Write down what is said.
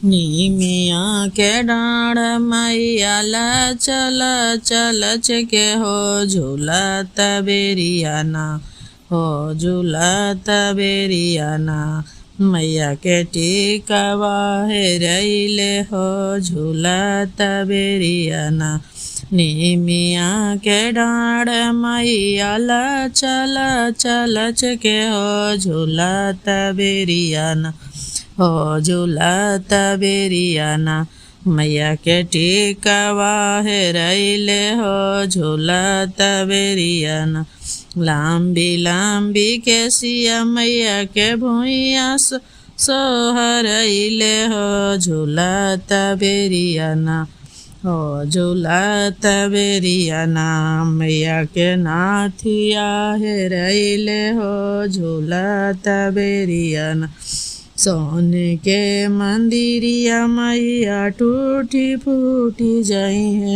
निमिया के डाढ़ मैया चल चल के हो झूलत बेरियाना हो झूलत बेरियाना मैया के टिकवा हेरैले हो झूलत बेरियाना निमिया के डाढ़ मैया चल चल के हो झूलत बेरियाना हो झूलत बेरियाना मैया के टिकवा हेरैले हो झूलत बेरियाना लाम्बी लाम्बी के सिया मैया के भुइया सोहरैले हो झूलत बेरियाना हो झूलत बेरियाना मैया के नाथिया हेरैले हो झूलत बेरियाना सोने के मंदिरिया मैया टूटी फूटी जाई है।